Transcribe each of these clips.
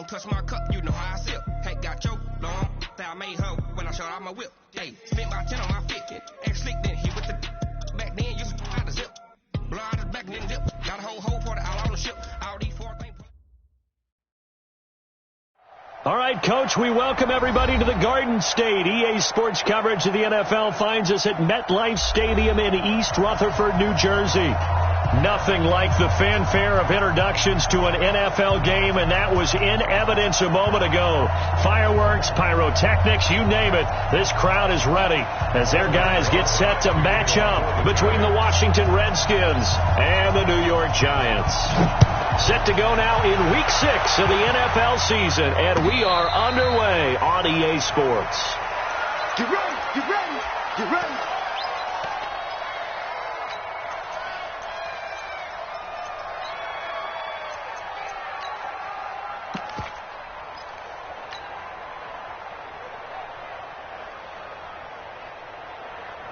don't touch my cup, you know how I sip. Hey, got your long, that I made her when I showed out my whip. Hey, spent my 10 on my fit. Act slick, then hit with the back then, you out the zip. Blow out his back, then dip. Got a whole party out on the ship. All these 4 things. All right, Coach, we welcome everybody to the Garden State. EA Sports coverage of the NFL finds us at MetLife Stadium in East Rutherford, New Jersey. Nothing like the fanfare of introductions to an NFL game, and that was in evidence a moment ago. Fireworks, pyrotechnics, you name it. This crowd is ready as their guys get set to match up between the Washington Redskins and the New York Giants. Set to go now in Week 6 of the NFL season, and we are underway on EA Sports. Get ready, get ready, get ready.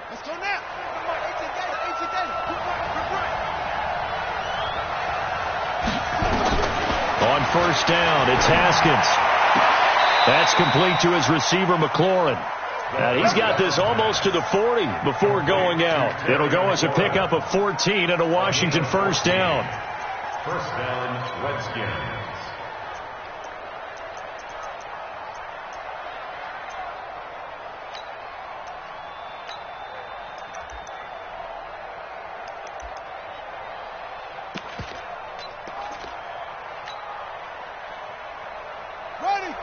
Let's go now. On first down, it's Haskins. That's complete to his receiver, McLaurin. He's got this almost to the 40 before going out. It'll go as a pickup of 14 and a Washington first down. First down, Redskins.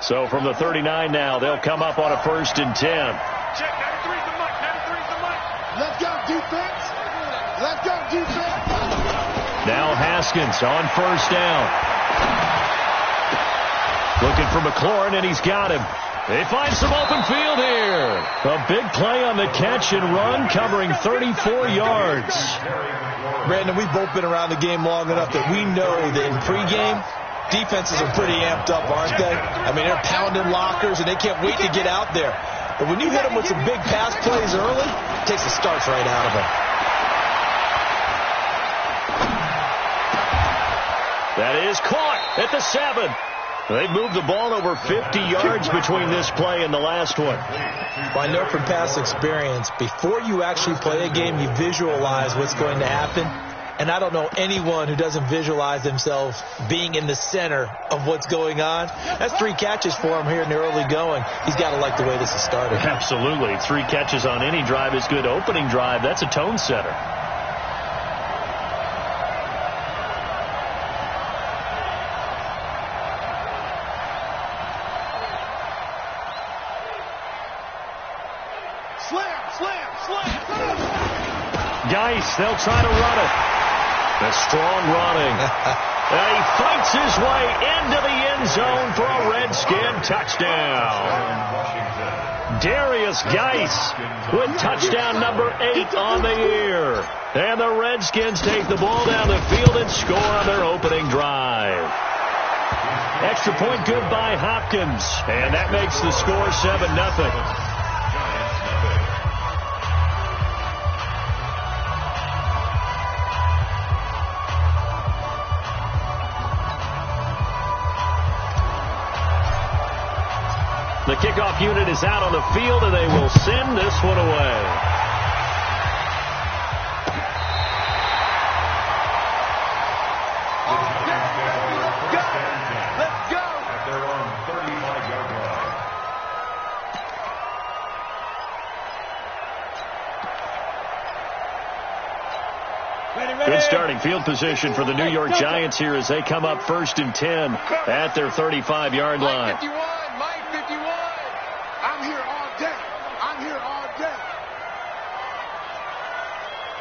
So from the 39 now, they'll come up on a 1st and 10. Check, 93's the mic, 93's the mic. Let's go, defense. Let's go, defense. Now Haskins on first down. Looking for McLaurin, and he's got him. They find some open field here. A big play on the catch and run, covering 34 yards. Brandon, we've both been around the game long enough that we know that in pregame, defenses are pretty amped up, aren't they? I mean, they're pounding lockers, and they can't wait to get out there. But when you hit them with some big pass plays early, it takes the starch right out of them. That is caught at the 7. They've moved the ball over 50 yards between this play and the last one. Well, I know from past experience, before you actually play a game, you visualize what's going to happen. And I don't know anyone who doesn't visualize themselves being in the center of what's going on. That's 3 catches for him here in the early going. He's got to like the way this has started. Absolutely. 3 catches on any drive is good. Opening drive, that's a tone setter. Geis, they'll try to run it. A strong running. He fights his way into the end zone for a Redskin touchdown. Darius Geis with touchdown number 8 on the year. And the Redskins take the ball down the field and score on their opening drive. Extra point good by Hopkins. And that makes the score 7-0. The kickoff unit is out on the field, and they will send this one away. Let's go. At their own 35-yard line. Good starting field position for the New York Giants here as they come up 1st and 10 at their 35-yard line. Mike 51. I'm here all day. I'm here all day.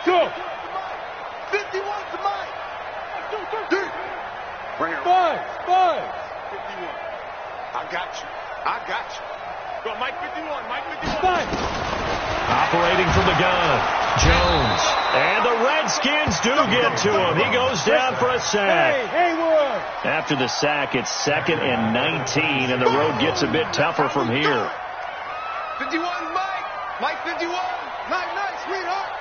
Go. 51's the mic. Right here. 5. 51. I got you. Go, Mike 51. Mike 51. Operating from the gun, Jones. And the Redskins do get to him. He goes down for a sack. After the sack, it's 2nd and 19, and the road gets a bit tougher from here. 51, Mike. Mike 51. Nice, sweetheart.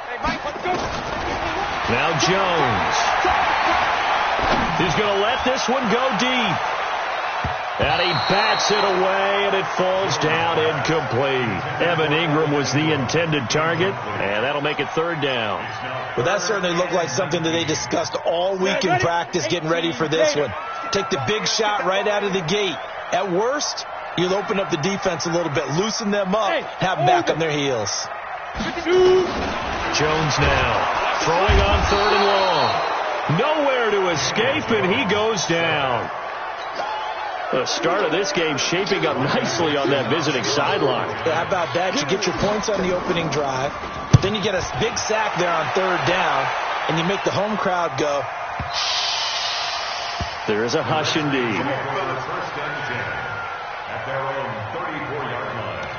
Hey, Mike, let's go. Now Jones. He's going to let this one go deep. And he bats it away, and it falls down incomplete. Evan Ingram was the intended target, and that'll make it third down. Well, that certainly looked like something that they discussed all week in practice getting ready for this one. Take the big shot right out of the gate. At worst, you'll open up the defense a little bit, loosen them up, have them back on their heels. Jones now throwing on third and long. Nowhere to escape, and he goes down. The start of this game shaping up nicely on that visiting sideline. How about that? You get your points on the opening drive. Then you get a big sack there on third down, and you make the home crowd go. There is a hush indeed. First and 10 at their own 34-yard line.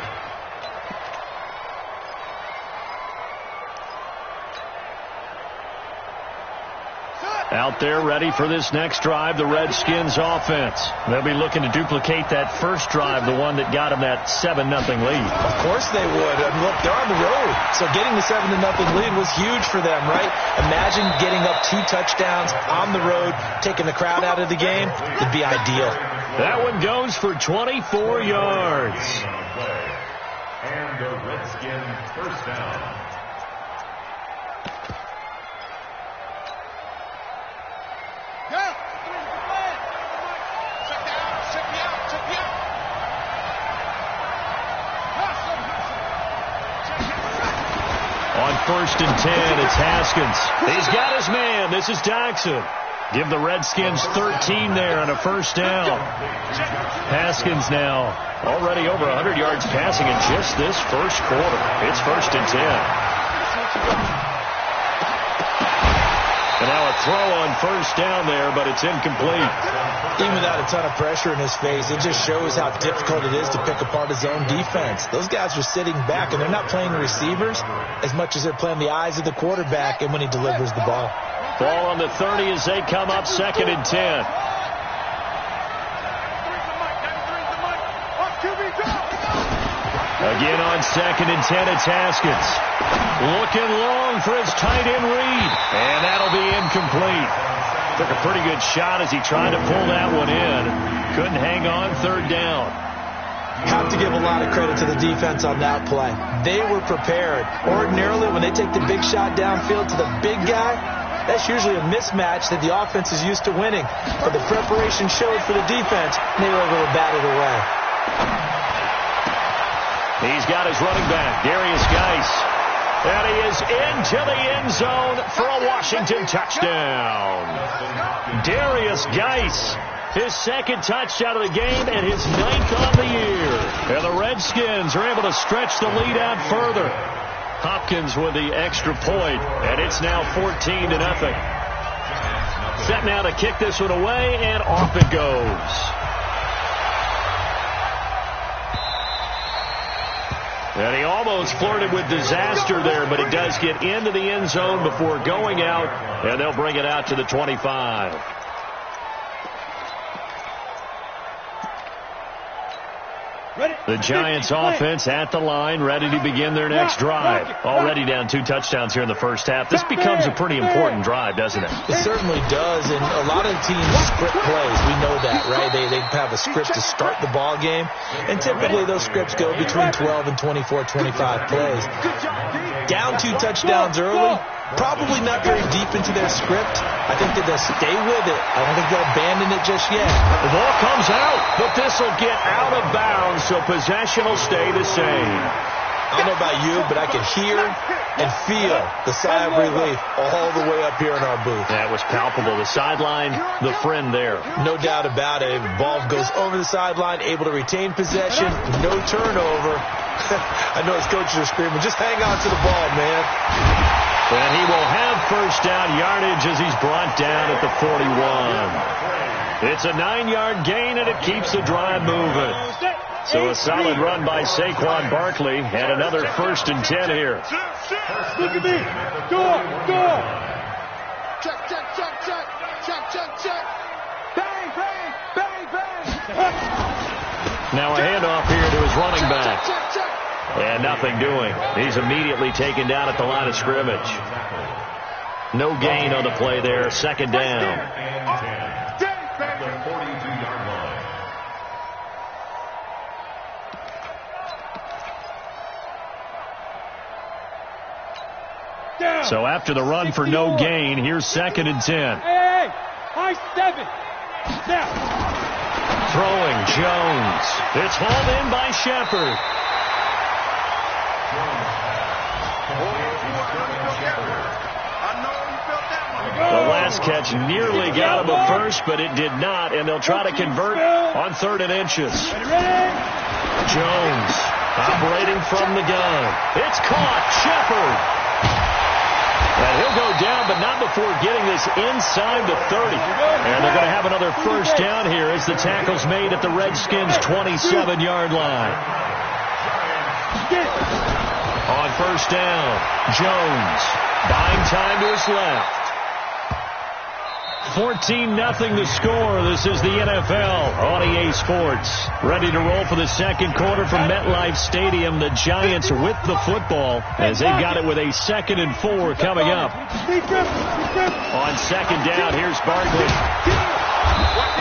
Out there ready for this next drive, the Redskins offense. They'll be looking to duplicate that first drive, the one that got them that 7-0 lead. Of course they would. I mean, look, they're on the road. So getting the 7-0 lead was huge for them, right? Imagine getting up 2 touchdowns on the road, taking the crowd out of the game. It'd be ideal. That one goes for 24 yards. And the Redskins first down. On first and 10, it's Haskins. He's got his man. This is Jackson. Give the Redskins 13 there on a first down. Haskins now already over 100 yards passing in just this first quarter. It's first and 10. And now a throw on first down there, but it's incomplete. Even without a ton of pressure in his face, it just shows how difficult it is to pick apart his own defense. Those guys are sitting back, and they're not playing receivers as much as they're playing the eyes of the quarterback and when he delivers the ball. Ball on the 30 as they come up second and 10. Again on second and 10, it's Haskins. Looking long for his tight end read. And that'll be incomplete. Took a pretty good shot as he tried to pull that one in. Couldn't hang on third down. Have to give a lot of credit to the defense on that play. They were prepared. Ordinarily, when they take the big shot downfield to the big guy, that's usually a mismatch that the offense is used to winning. But the preparation showed for the defense, and they were able to bat it away. He's got his running back, Darius Geis. And he is into the end zone for a Washington touchdown. Darius Geis, his second touchdown of the game and his 9th on the year. And the Redskins are able to stretch the lead out further. Hopkins with the extra point, and it's now 14-0. Set now to kick this one away, and off it goes. And he almost flirted with disaster there, but he does get into the end zone before going out, and they'll bring it out to the 25. The Giants offense at the line, ready to begin their next drive. Already down 2 touchdowns here in the first half. This becomes a pretty important drive, doesn't it? It certainly does, and a lot of teams script plays. We know that, right? They have a script to start the ball game, and typically those scripts go between 12 and 24, 25 plays. Down 2 touchdowns early, probably not very deep into their script. I think that they'll stay with it. I don't think they'll abandon it just yet. The ball comes out, but this will get out of bounds, so possession will stay the same. I don't know about you, but I can hear and feel the sigh of relief all the way up here in our booth. That was palpable. The sideline, the friend there. No doubt about it. Ball goes over the sideline, able to retain possession, no turnover. I know his coaches are screaming, just hang on to the ball, man. And he will have first down yardage as he's brought down at the 41. It's a 9-yard gain, and it keeps the drive moving. So a solid run by Saquon Barkley, and another first and 10 here. Look at me. Go. Check. Bang. Now a handoff here to his running back. And nothing doing. He's immediately taken down at the line of scrimmage. No gain on the play there. Second down. And 10 at the 42-yard line. So after the run for no gain, here's 2nd and 10. Hey, high 7. Now. Throwing Jones. It's hauled in by Shepard. The last catch nearly got him a first, but it did not, and they'll try to convert on 3rd and inches. Jones operating from the gun. It's caught. Shepard. And he'll go down, but not before getting this inside the 30. And they're going to have another first down here as the tackle's made at the Redskins' 27-yard line. On first down, Jones buying time to his left. 14-0 the score. This is the NFL on EA Sports. Ready to roll for the second quarter from MetLife Stadium. The Giants with the football as they've got it with a 2nd and 4 coming up. On second down, here's Barkley.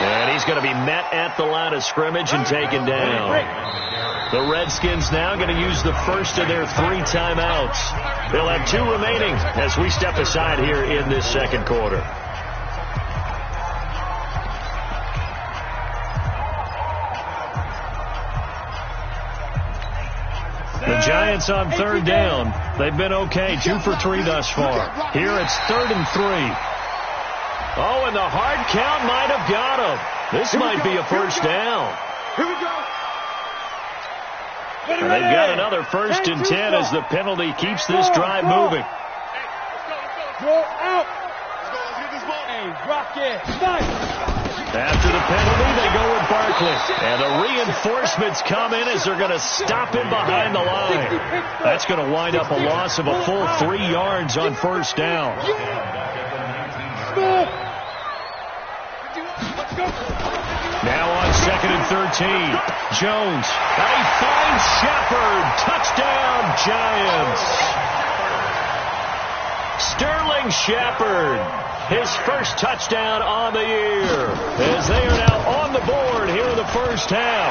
And he's going to be met at the line of scrimmage and taken down. The Redskins now going to use the first of their 3 timeouts. They'll have 2 remaining as we step aside here in this second quarter. The Giants on 3rd down. They've been okay. 2 for 3 thus far. Here it's 3rd and 3. Oh, and the hard count might have got him. This might be a first down. Here we go. And they've got another 1st and 10 as the penalty keeps this drive moving. Go out. Let's get this ball. Hey, rock it. Nice. After the penalty, they go with Barkley. And the reinforcements come in as they're going to stop him behind the line. That's going to wind up a loss of a full 3 yards on first down. Now on 2nd and 13. Jones. And he finds Shepard. Touchdown, Giants. Sterling Shepard. His first touchdown on the year as they are now on the board here in the first half.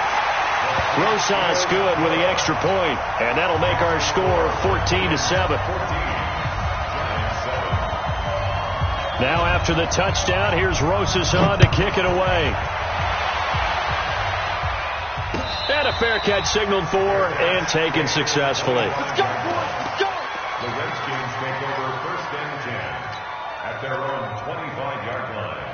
Rosas good with the extra point, and that'll make our score 14-7. Now after the touchdown, here's Rosas on to kick it away. And a fair catch signaled for and taken successfully. The Redskins take over 1st and 10 at their own 25-yard line.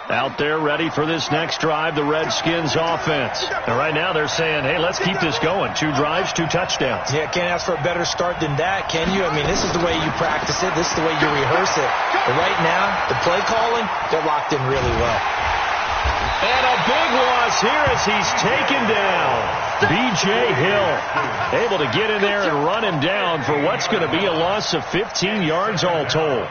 Out there ready for this next drive, the Redskins offense. And right now they're saying, hey, let's keep this going. 2 drives, 2 touchdowns. Yeah, can't ask for a better start than that, can you? I mean, this is the way you practice it. This is the way you rehearse it. But right now, the play calling, they're locked in really well. And a big loss here as he's taken down. B.J. Hill able to get in there and run him down for what's going to be a loss of 15 yards all told.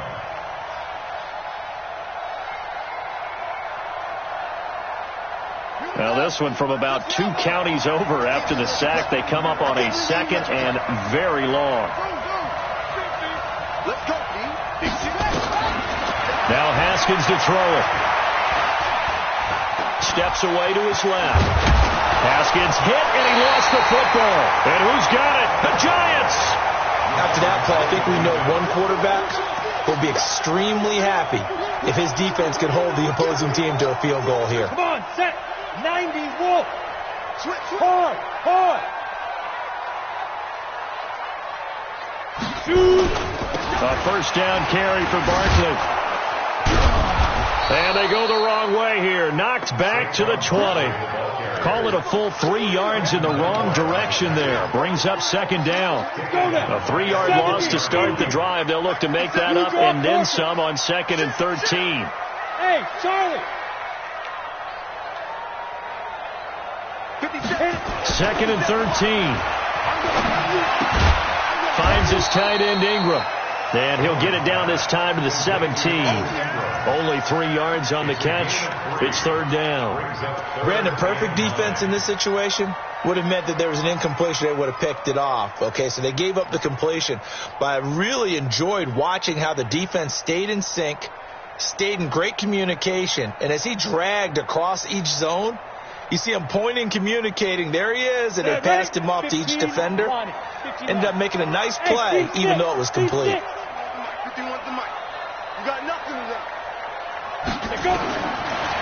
Now this one from about 2 counties over after the sack. They come up on a 2nd and very long. Now Haskins to throw it. Steps away to his left. Haskins hit, and he lost the football. And who's got it? The Giants! After that play, I think we know one quarterback will be extremely happy if his defense can hold the opposing team to a field goal here. Come on, set. 90 Wolf. Hard, hard. Shoot. A first down carry for Barkley. And they go the wrong way here. Knocked back to the 20. Call it a full 3 yards in the wrong direction there. Brings up 2nd down. A 3-yard loss to start the drive. They'll look to make that up and then some on 2nd and 13. Hey, Charlie. 2nd and 13. Finds his tight end Ingram. And he'll get it down this time to the 17. Only 3 yards on the catch. It's 3rd down. Brandon, perfect defense in this situation. would have meant that there was an incompletion. They would have picked it off. Okay, so they gave up the completion. But I really enjoyed watching how the defense stayed in sync, stayed in great communication, and as he dragged across each zone, you see him pointing, communicating. There he is, and they passed him off to each defender. Ended up making a nice play, even though it was complete. 51 to Mike. You got nothing to run.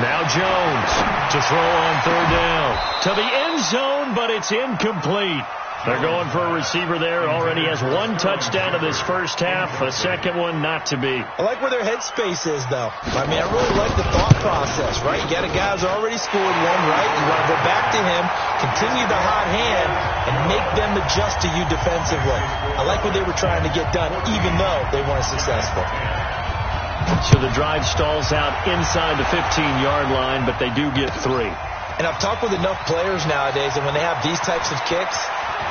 Now Jones to throw on third down. To the end zone, but it's incomplete. They're going for a receiver there. Already has one touchdown in this first half. A second one not to be. I like where their headspace is, though. I mean, I really like the thought process, right? You got a guy who's already scored one, right? You want to go back to him, continue the hot hand, and make them adjust to you defensively. I like what they were trying to get done, even though they weren't successful. So the drive stalls out inside the 15-yard line, but they do get 3. And I've talked with enough players nowadays, and when they have these types of kicks,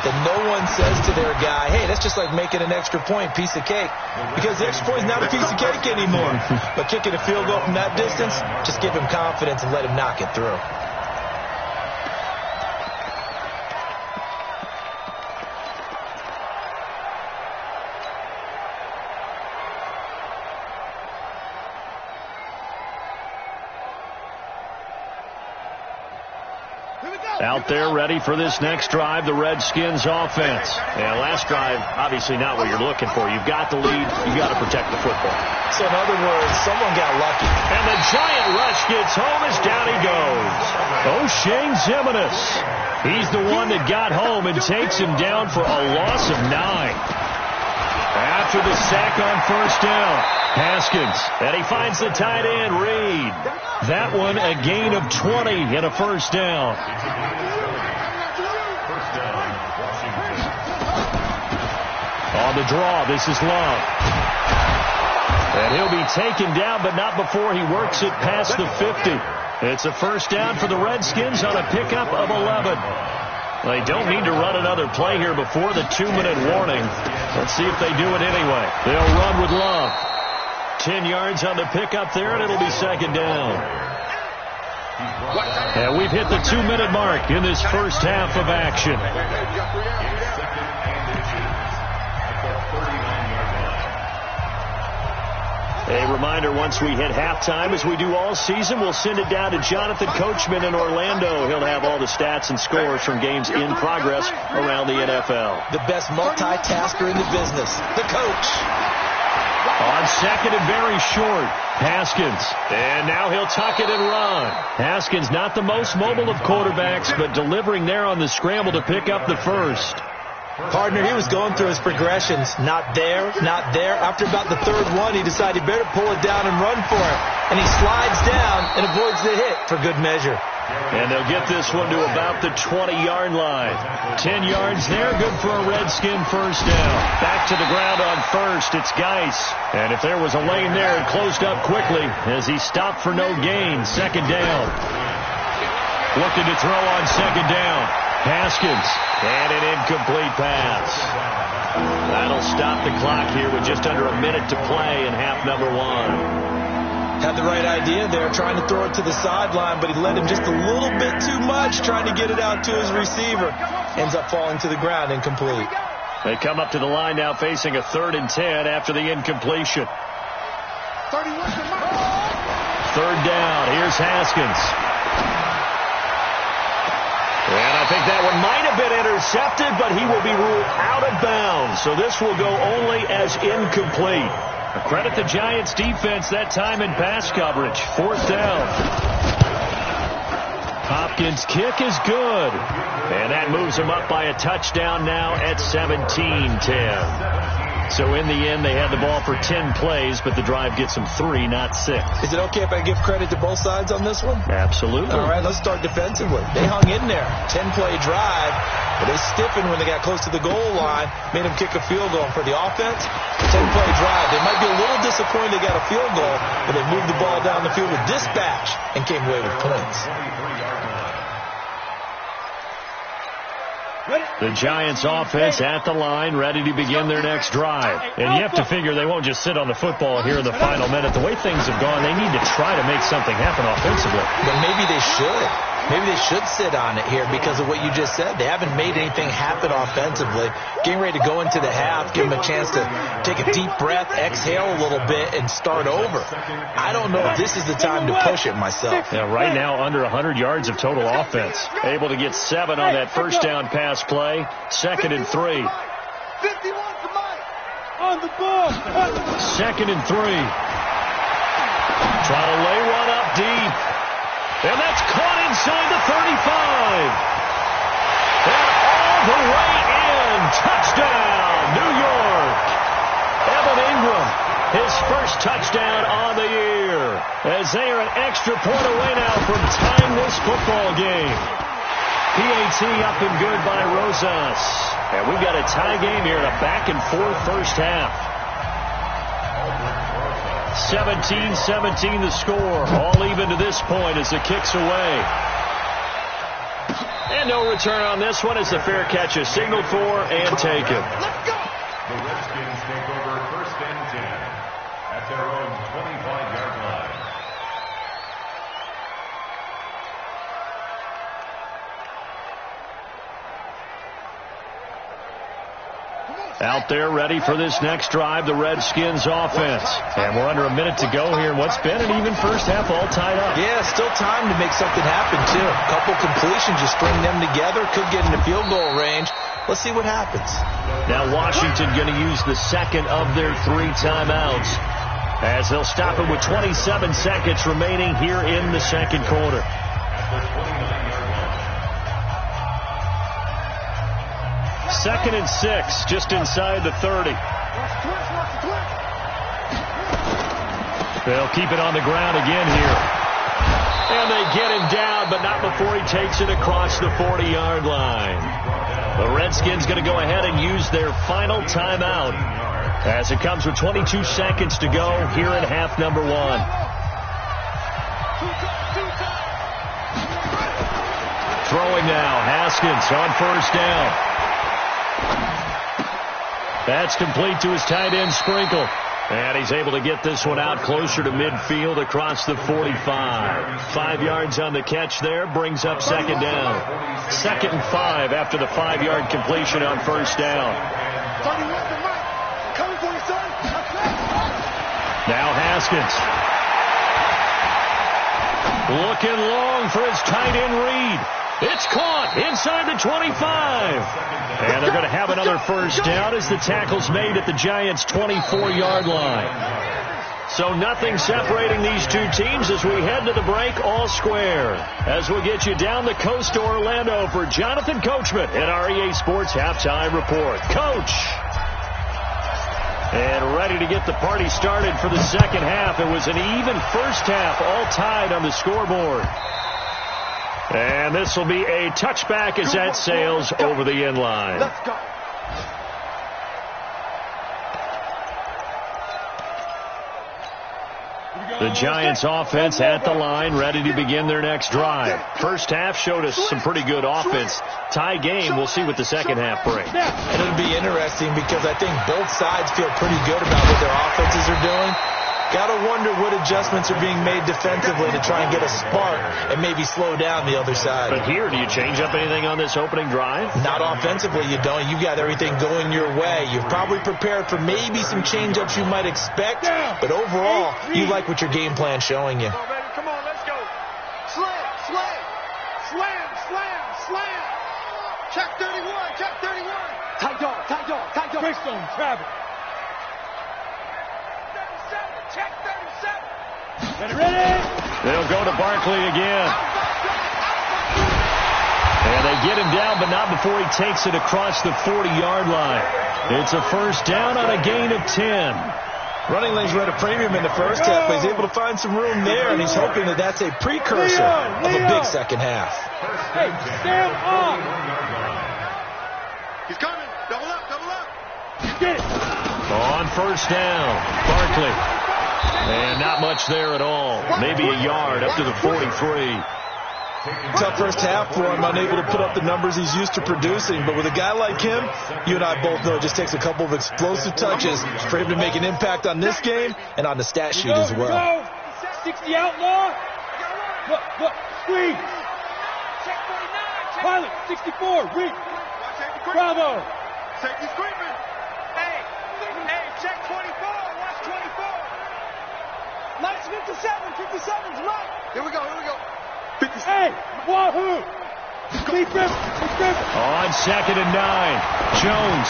that no one says to their guy, hey, that's just like making an extra point, piece of cake. Because the extra point is not a piece of cake anymore. But kicking a field goal from that distance, just give him confidence and let him knock it through. Out there ready for this next drive, the Redskins offense. Yeah, last drive, obviously not what you're looking for. You've got the lead. You've got to protect the football. So in other words, someone got lucky. And the giant rush gets home as down he goes. O'Shane Zimenez. He's the one that got home and takes him down for a loss of 9. After the sack on first down, Haskins. And he finds the tight end, Reed. That one a gain of 20 and a first down. On the draw, this is Love. And he'll be taken down, but not before he works it past the 50. It's a first down for the Redskins on a pickup of 11. They don't need to run another play here before the 2-minute warning. Let's see if they do it anyway. They'll run with Love. 10 yards on the pickup there, and it'll be second down. And we've hit the 2-minute mark in this first half of action. A reminder, once we hit halftime, as we do all season, we'll send it down to Jonathan Coachman in Orlando. He'll have all the stats and scores from games in progress around the NFL. The best multitasker in the business, the coach. On second and very short, Haskins. And now he'll tuck it and run. Haskins not the most mobile of quarterbacks, but delivering there on the scramble to pick up the first. Partner, he was going through his progressions. Not there, not there. After about the third one, he decided he better pull it down and run for it. And he slides down and avoids the hit for good measure. And they'll get this one to about the 20-yard line. 10 yards there, good for a Redskin first down. Back to the ground on first, it's Geis. And if there was a lane there, it closed up quickly as he stopped for no gain. Second down. Looking to throw on second down. Haskins. And an incomplete pass. That'll stop the clock here with just under a minute to play in half number 1. Had the right idea there, trying to throw it to the sideline, but he led him just a little bit too much, trying to get it out to his receiver. Ends up falling to the ground, incomplete. They come up to the line now facing a 3rd and 10 after the incompletion. Third down, here's Haskins. And I think that one might have been intercepted, but he will be ruled out of bounds. So this will go only as incomplete. Credit the Giants defense that time in pass coverage. 4th down. Hopkins' kick is good. And that moves him up by a touchdown now at 17-10. So in the end, they had the ball for 10 plays, but the drive gets them 3, not 6. Is it okay if I give credit to both sides on this one? Absolutely. All right, let's start defensively. They hung in there. 10-play drive, but they stiffened when they got close to the goal line, made them kick a field goal. And for the offense, 10-play drive. They might be a little disappointed they got a field goal, but they moved the ball down the field with dispatch and came away with points. The Giants offense at the line, ready to begin their next drive. And you have to figure they won't just sit on the football here in the final minute. The way things have gone, they need to try to make something happen offensively. But maybe they should. maybe they should sit on it here because of what you just said. They haven't made anything happen offensively. Getting ready to go into the half, give them a chance to take a deep breath, exhale a little bit, and start over. I don't know if this is the time to push it myself. Yeah, right now under 100 yards of total offense. Able to get 7 on that first down pass play. 2nd and 3. 51 to Mike. On the ball. 2nd and 3. Trying to lay one up deep. And that's caught inside the 35. And all the way in. Touchdown, New York. Evan Ingram, his first touchdown on the year. As they are an extra point away now from tying this football game. PAT up and good by Rosas. And we've got a tie game here in a back-and-forth first half. 17-17 the score. All even to this point as the kick's away. And no return on this one as the fair catch is signaled for and taken. The Redskins take over 1st and 10 at their own 25-yard line. Out there ready for this next drive, the Redskins offense. And we're under a minute to go here in what's been an even first half all tied up. Yeah, still time to make something happen, too. A couple completions, you string them together, could get into field goal range. Let's see what happens. Now Washington going to use the second of their 3 timeouts as they'll stop it with 27 seconds remaining here in the second quarter. Second and 6, just inside the 30. They'll keep it on the ground again here. And they get him down, but not before he takes it across the 40-yard line. The Redskins going to go ahead and use their final timeout as it comes with 22 seconds to go here in half number 1. Throwing now, Haskins on first down. That's complete to his tight end, Sprinkle. And he's able to get this one out closer to midfield across the 45. 5 yards on the catch there, brings up second down. 2nd and 5 after the 5-yard completion on first down. Now Haskins. Looking long for his tight end Reed. It's caught inside the 25. And they're going to have another first down as the tackle's made at the Giants' 24-yard line. So nothing separating these two teams as we head to the break all square. As we'll get you down the coast to Orlando for Jonathan Coachman at our EA Sports Halftime Report. Coach! And ready to get the party started for the second half. It was an even first half, all tied on the scoreboard. And this will be a touchback as that sails over the end line. Let's go. The Giants offense at the line, ready to begin their next drive. First half showed us some pretty good offense. Tie game, we'll see what the second half brings. And it'll be interesting because I think both sides feel pretty good about what their offenses are doing. Got to wonder what adjustments are being made defensively to try and get a spark and maybe slow down the other side. But here, do you change up anything on this opening drive? Not offensively, you don't. You've got everything going your way. You've probably prepared for maybe some change-ups you might expect, but overall, you like what your game plan's showing you. Come on, baby. Come on, let's go. Slam, slam, slam, slam, slam. Check 31, check 31. Tight dog, tight dog, tight dog. Greystone, Travis. Check 37. Ready? They'll go to Barkley again. And they get him down, but not before he takes it across the 40-yard line. It's a first down on a gain of 10. Running lanes were at a premium in the first half, but he's able to find some room there, and he's hoping that that's a precursor of a big second half. Hey, stand up. He's coming. Double up, double up. Get it. On first down, Barkley. And not much there at all. Maybe a yard up to the 43. Tough first half for him, unable to put up the numbers he's used to producing. But with a guy like him, you and I both know it just takes a couple of explosive touches for him to make an impact on this game and on the stat sheet as well. 60 outlaw. Look, squeeze. Pilot, 64, reach. Bravo. Safety screaming. Hey, check 24. Watch 24. Nice 57's Mike. Here we go. 57. Hey, wahoo. Be driven. On 2nd and 9, Jones.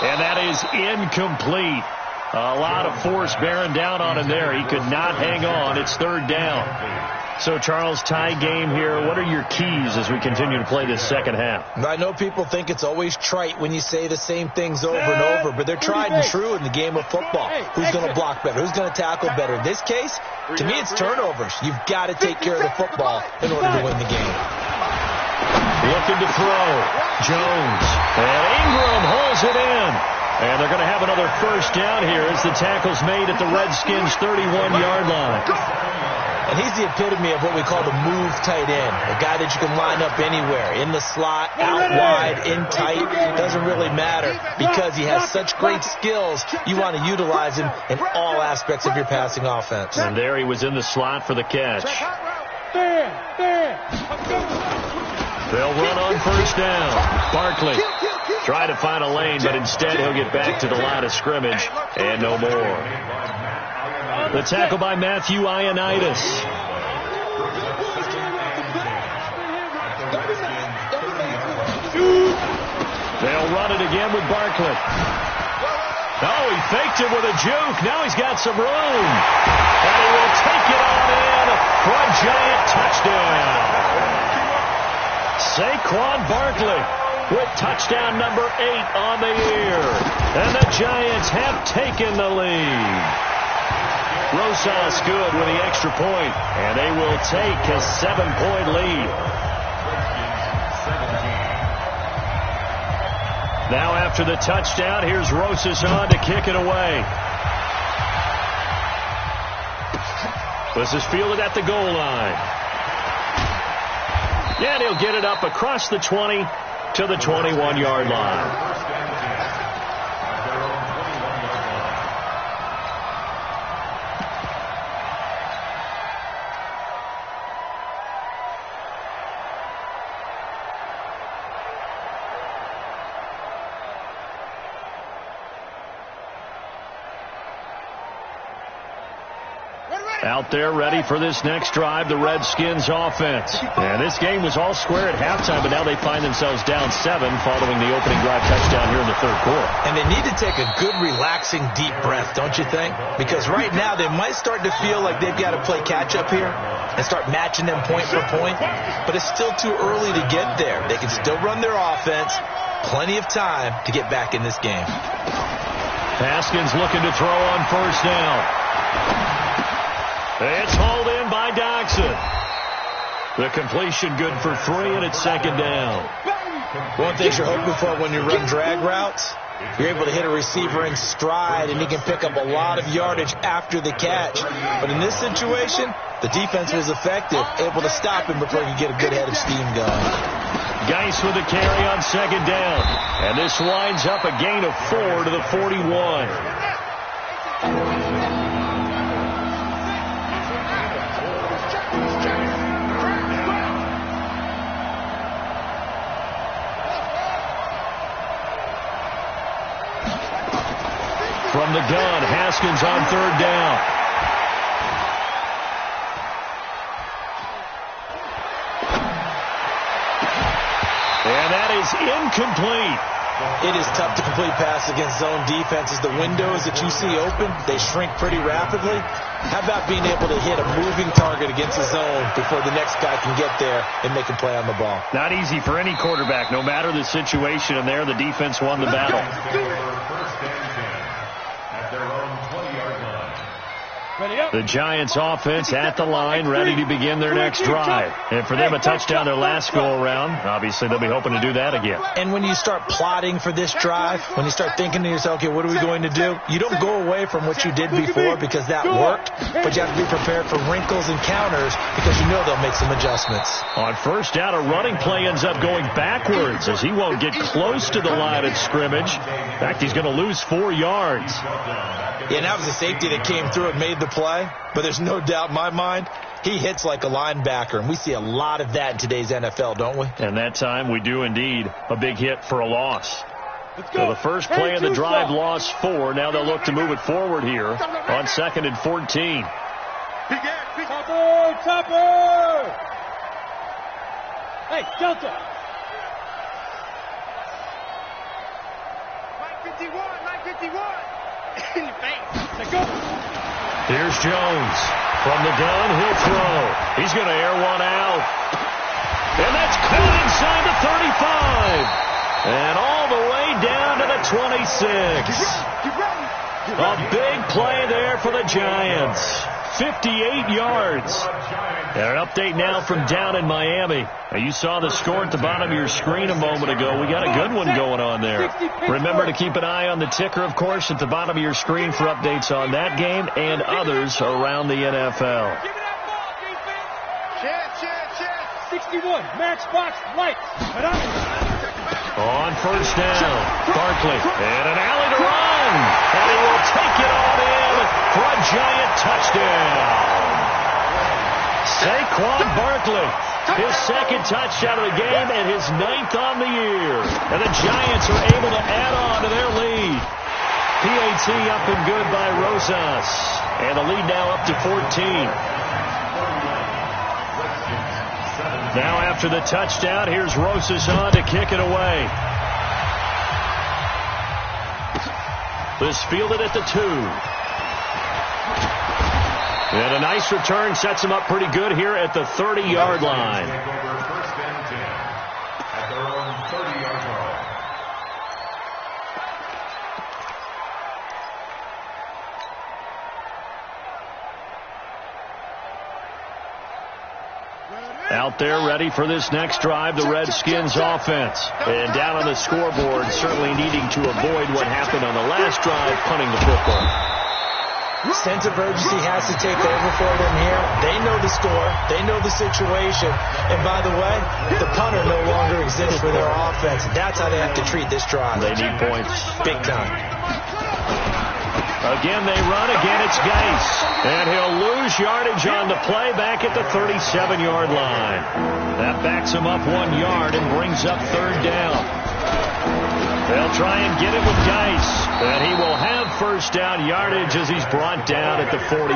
And that is incomplete. A lot of force bearing down on him there. He could not hang on. It's 3rd down. So, Charles, tie game here. What are your keys as we continue to play this second half? I know people think it's always trite when you say the same things over and over, but they're tried and true in the game of football. Who's going to block better? Who's going to tackle better? In this case, to me, it's turnovers. You've got to take care of the football in order to win the game. Looking to throw. Jones. And Ingram holds it in. And they're going to have another first down here as the tackle's made at the Redskins' 31-yard line. And he's the epitome of what we call the move tight end, a guy that you can line up anywhere, in the slot, out wide, in tight. Doesn't really matter because he has such great skills. You want to utilize him in all aspects of your passing offense. And there he was in the slot for the catch. They'll run on first down. Barkley try to find a lane, but instead he'll get back to the line of scrimmage and no more. The tackle by Matthew Ioannidis. They'll run it again with Barkley. Oh, he faked it with a juke. Now he's got some room. And he will take it on in for a giant touchdown. Saquon Barkley with touchdown number 8 on the year. And the Giants have taken the lead. Rosas good with the extra point, and they will take a 7-point lead. Now after the touchdown, here's Rosas on to kick it away. This is fielded at the goal line. Yeah, and he'll get it up across the 20 to the 21-yard line. Out there ready for this next drive, the Redskins offense. And this game was all square at halftime, but now they find themselves down 7 following the opening drive touchdown here in the 3rd quarter. And they need to take a good, relaxing, deep breath, don't you think? Because right now they might start to feel like they've got to play catch-up here and start matching them point for point. But it's still too early to get there. They can still run their offense. Plenty of time to get back in this game. Haskins looking to throw on first down. It's hauled in by Doxson. The completion good for 3, and it's 2nd down. One thing you're hoping for when you run drag routes, you're able to hit a receiver in stride, and he can pick up a lot of yardage after the catch. But in this situation, the defense was effective, able to stop him before he could get a good head of steam going. Geis with a carry on 2nd down. And this winds up a gain of 4 to the 41. From the gun, Haskins on 3rd down. And that is incomplete. It is tough to complete pass against zone defenses. The windows that you see open, they shrink pretty rapidly. How about being able to hit a moving target against the zone before the next guy can get there and make a play on the ball? Not easy for any quarterback, no matter the situation. And there, the defense won the battle. The Giants offense at the line, ready to begin their next drive. And for them, a touchdown their last go-around. Obviously, they'll be hoping to do that again. And when you start plotting for this drive, when you start thinking to yourself, okay, what are we going to do? You don't go away from what you did before because that worked, but you have to be prepared for wrinkles and counters because you know they'll make some adjustments. On first down, a running play ends up going backwards as he won't get close to the line of scrimmage. In fact, he's going to lose 4 yards. Yeah, and that was a safety that came through and made the play, but there's no doubt in my mind He hits like a linebacker, and we see a lot of that in today's NFL, don't we? And that time we do indeed. A big hit for a loss. So the first play of the drive lost 4. Now they'll look to move it forward here on 2nd and 14. Topper! Hey, Delta! 951! In the face! Let's go! Here's Jones from the gun. He'll throw. He's going to air one out. And that's caught inside the 35. And all the way down to the 26. A big play there for the Giants. 58 yards. An update now from down in Miami. Now you saw the score at the bottom of your screen a moment ago. We got a good one going on there. Remember to keep an eye on the ticker, of course, at the bottom of your screen for updates on that game and others around the NFL. 61, matchbox lights. On first down, Barkley, and an alley to run. And he will take it on in for a Giant touchdown. Saquon Barkley, his second touchdown of the game and his 9th on the year. And the Giants are able to add on to their lead. PAT up and good by Rosas. And the lead now up to 14. Now after the touchdown, here's Rosas on to kick it away. This fielded at the 2. And a nice return sets him up pretty good here at the 30-yard line. First and 10 at their own 30-yard line. Out there ready for this next drive, the Redskins offense. And down on the scoreboard, certainly needing to avoid what happened on the last drive, punting the football. Sense of urgency has to take over for them here. They know the score. They know the situation. And by the way, the punter no longer exists for their offense. That's how they have to treat this drive. They need points. Big time. Again, they run. Again, it's Geis. And he'll lose yardage on the play back at the 37-yard line. That backs him up 1 yard and brings up third down. They'll try and get it with Geis. And he will have first down yardage as he's brought down at the 41.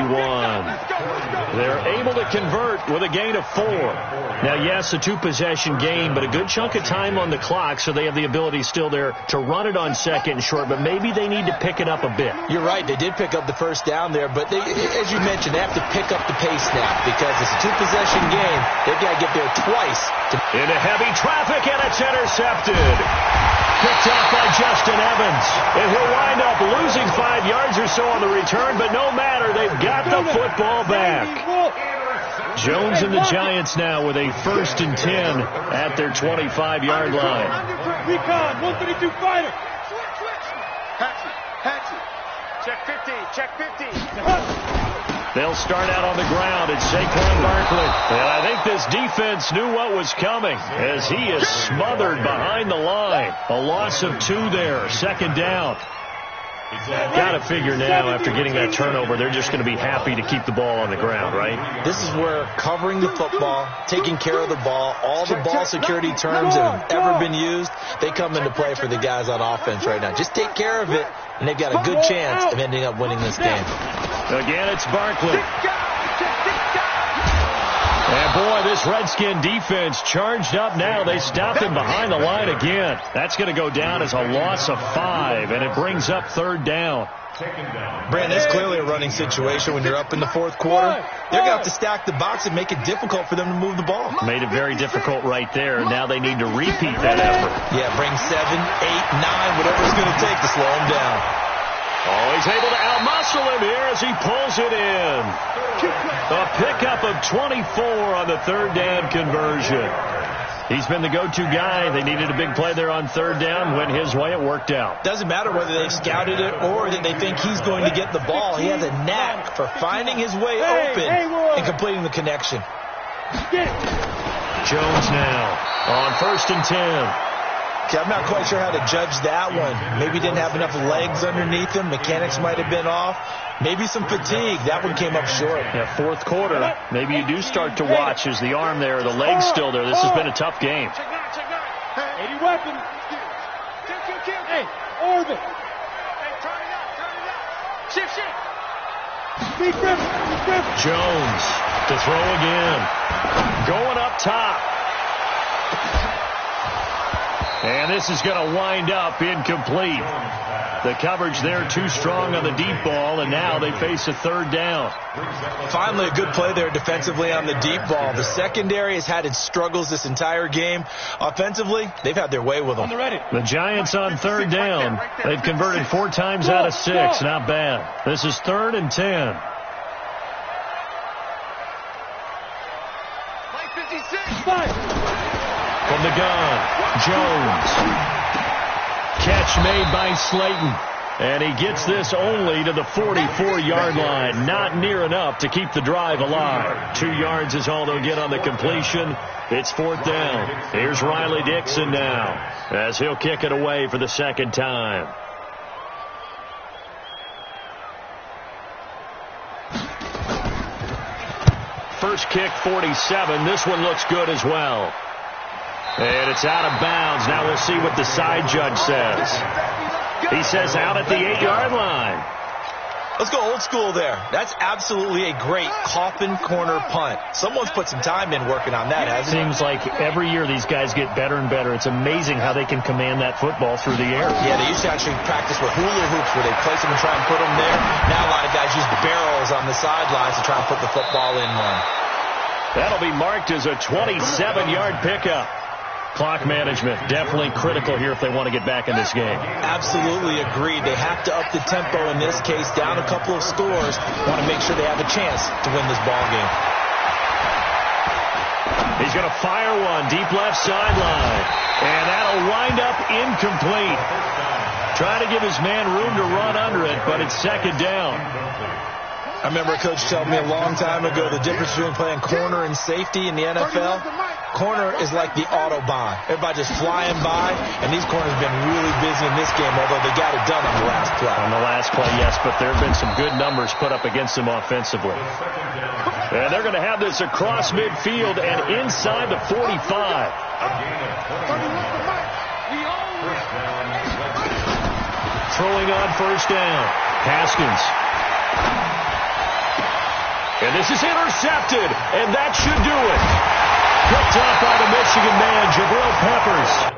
They're able to convert with a gain of 4. Now, yes, a 2-possession game, but a good chunk of time on the clock, so they have the ability still there to run it on second and short, but maybe they need to pick it up a bit. You're right. They did pick up the first down there, but they, as you mentioned, they have to pick up the pace now because it's a 2-possession game. They've got to get there twice. Into heavy traffic, and it's intercepted. Picked off by Justin Evans. And he'll wind up losing 5 yards or so on the return, but no matter, they've got the football back. Jones and the Giants now with a 1st and 10 at their 25-yard line. Recon, 132 fighter. Hatchet. Check 50, check 50. They'll start out on the ground. It's Saquon Barkley. And I think this defense knew what was coming as he is smothered behind the line. A loss of 2 there. 2nd down. Got to figure now after getting that turnover, they're just going to be happy to keep the ball on the ground, right? This is where covering the football, taking care of the ball, all the ball security terms that have ever been used, they come into play for the guys on offense right now. Just take care of it, and they've got a good chance of ending up winning this game. Again, it's Barkley. And boy, this Redskin defense charged up now. They stopped him behind the line again. That's going to go down as a loss of 5, and it brings up 3rd down. Brandon, that's clearly a running situation when you're up in the 4th quarter. They're going to have to stack the box and make it difficult for them to move the ball. Made it very difficult right there. Now they need to repeat that effort. Yeah, bring 7, 8, 9, whatever it's going to take to slow him down. Oh, he's able to outmuscle him here as he pulls it in. A pickup of 24 on the 3rd down conversion. He's been the go-to guy. They needed a big play there on 3rd down. Went his way. It worked out. Doesn't matter whether they've scouted it or that they think he's going to get the ball. He has a knack for finding his way open and completing the connection. Jones now on 1st and 10. Okay, I'm not quite sure how to judge that one. Maybe he didn't have enough legs underneath him. Mechanics might have been off. Maybe some fatigue. That one came up short. Yeah, fourth quarter, maybe you do start to watch as the arm there, the leg's still there. This has been a tough game. Check nine. 80 weapon. Hey, orbit. Hey, turn it up. Shift. Speed grip. Jones to throw again. Going up top. And this is going to wind up incomplete. The coverage there too strong on the deep ball, and now they face a third down. Finally, a good play there defensively on the deep ball. The secondary has had its struggles this entire game. Offensively, they've had their way with them. The Giants on third down. They've converted 4 times out of 6. Not bad. This is 3rd and 10. From the gun, Jones. Catch made by Slayton. And he gets this only to the 44-yard line. Not near enough to keep the drive alive. 2 yards is all they'll get on the completion. It's 4th down. Here's Riley Dixon now as he'll kick it away for the second time. First kick, 47. This one looks good as well. And it's out of bounds. Now we'll see what the side judge says. He says out at the 8-yard line. Let's go old school there. That's absolutely a great coffin corner punt. Someone's put some time in working on that, hasn't it? Seems like every year these guys get better and better. It's amazing how they can command that football through the air. Yeah, they used to actually practice with hula hoops where they place them and try and put them there. Now a lot of guys use barrels on the sidelines to try and put the football in one. That'll be marked as a 27-yard pickup. Clock management definitely critical here if they want to get back in this game. Absolutely agreed. They have to up the tempo in this case, down a couple of scores. Want to make sure they have a chance to win this ball game. He's going to fire one deep left sideline, and that'll wind up incomplete. Trying to give his man room to run under it, but it's 2nd down. I remember a coach telling me a long time ago the difference between playing corner and safety in the NFL. Corner is like the Autobahn. Everybody just flying by, and these corners have been really busy in this game, although they got it done on the last play. On the last play, yes, but there have been some good numbers put up against them offensively. And they're going to have this across midfield and inside the 45. Throwing on 1st down. Haskins. And this is intercepted, and that should do it. Picked off by the Michigan man, Jabril Peppers.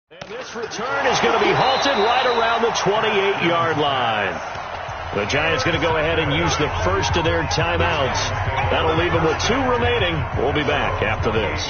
And this return is going to be halted right around the 28-yard line. The Giants going to go ahead and use the first of their timeouts. That'll leave them with 2 remaining. We'll be back after this.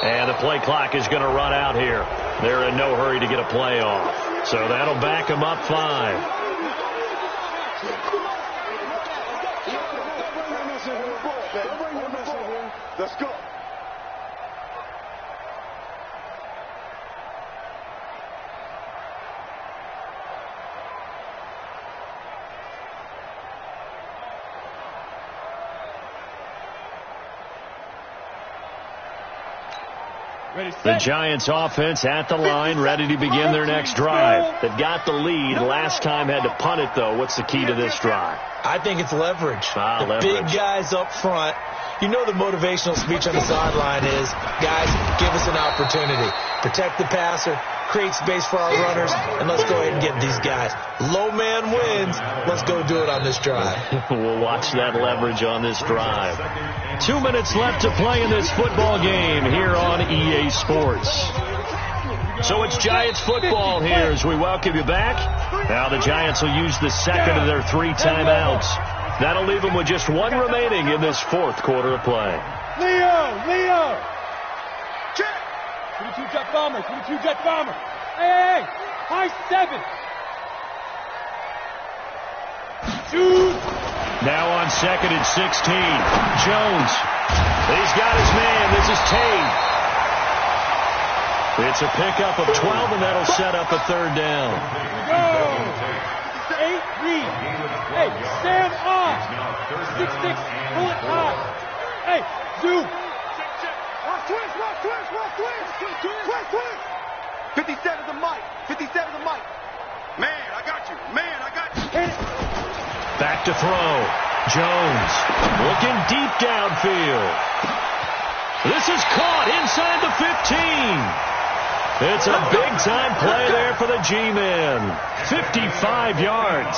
And the play clock is going to run out here. They're in no hurry to get a play off. So that'll back them up 5. Let's go. The Giants offense at the line, ready to begin their next drive. They've got the lead. Last time had to punt it, though. What's the key to this drive? I think it's leverage. Leverage. Big guys up front. You know the motivational speech on the sideline is, guys, give us an opportunity. Protect the passer, create space for our runners, and let's go ahead and get these guys. Low man wins. Let's go do it on this drive. We'll watch that leverage on this drive. 2 minutes left to play in this football game here on EA Sports. So it's Giants football here as we welcome you back. Now the Giants will use the second of their 3 timeouts. That'll leave them with just 1 remaining in this 4th quarter of play. Leo! Check! 22 jet bomber, 22 jet bomber. Hey! High 7! Shoot! Now on second and 16. Jones. He's got his man. This is Tate. It's a pickup of 12, and that'll set up a 3rd down. Go! 8 read. Hey, stand on. 6-6, pull it high. Hey, zoom. Twist. 57 the mic. Man, I got you. Hit it. Back to throw. Jones looking deep downfield. This is caught inside the 15. It's a big-time play there for the G-men. 55 yards.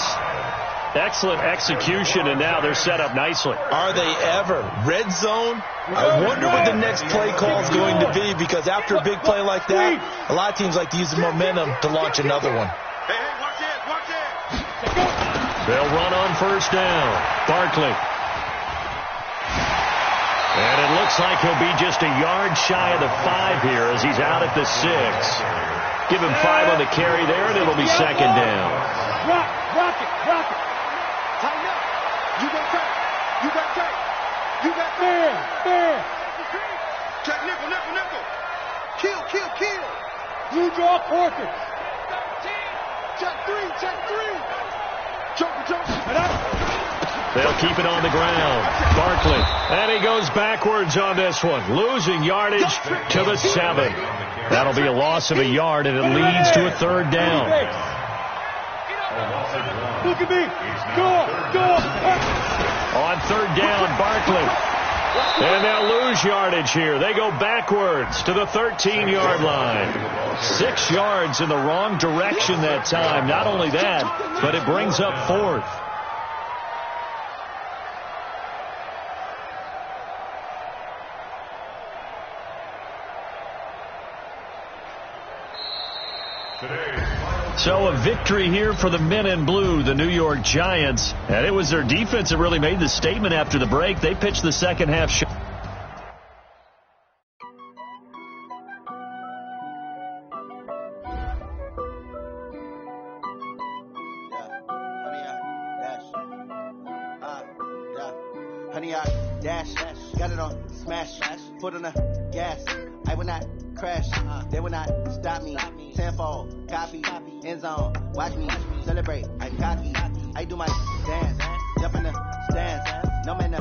Excellent execution, and now they're set up nicely. Are they ever? Red zone? I wonder what the next play call is going to be, because after a big play like that, a lot of teams like to use the momentum to launch another one. Hey, watch it. They'll run on 1st down. Barkley. And it looks like he'll be just a yard shy of the 5 here as he's out at the 6. Give him 5 on the carry there, and it'll be 2nd down. Rock it. Tighten up. You got tight. Fair. Check nickel. Kill. Blue draw quarter. Check 3. Choker. They'll keep it on the ground. Barkley. And he goes backwards on this one. Losing yardage to the 7. That'll be a loss of a yard, and it leads to a 3rd down. Look at me. Go. On 3rd down, Barkley. And they'll lose yardage here. They go backwards to the 13-yard line. 6 yards in the wrong direction that time. Not only that, but it brings up 4th. So a victory here for the men in blue, the New York Giants. And it was their defense that really made the statement after the break. They pitched the second half shot. Honey, I dash, got it on smash, put on the gas. I will not crash, they will not stop me. Tenfold, copy, end zone, watch me celebrate. I'm cocky, I do my dance, jump in the stands. No man,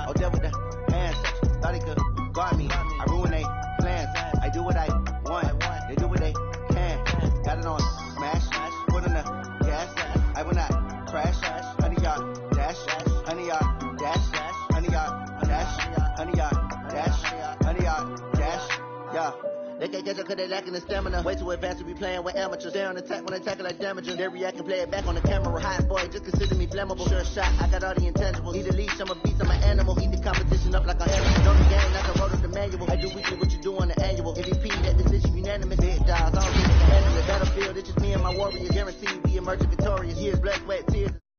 oh there with the hands. Thought he could guard me, I ruin they plans. I do what I want, they do what they can. Got it on smash, put on the gas. I will not crash, honey y'all dash, honey y'all dash, honey y'all dash, honey y'all dash, honey y'all dash, yeah. They can't catch up cause they lacking the stamina. Way too advanced to be playing with amateurs. They on attack when they tackle like damaging. They react and play it back on the camera. Hot boy, just consider me flammable. Sure shot, I got all the intangibles. Need a leash, I'm a beast, I'm an animal. Eat the competition up like a hammer. Know the game, like I wrote up the manual. I do weekly what you do on the annual. MVP, that decision unanimous. Big dogs, all things can handle it. Battlefield, it's just me and my warriors. Guaranteed we emerge victorious. Years, blood, sweat, tears.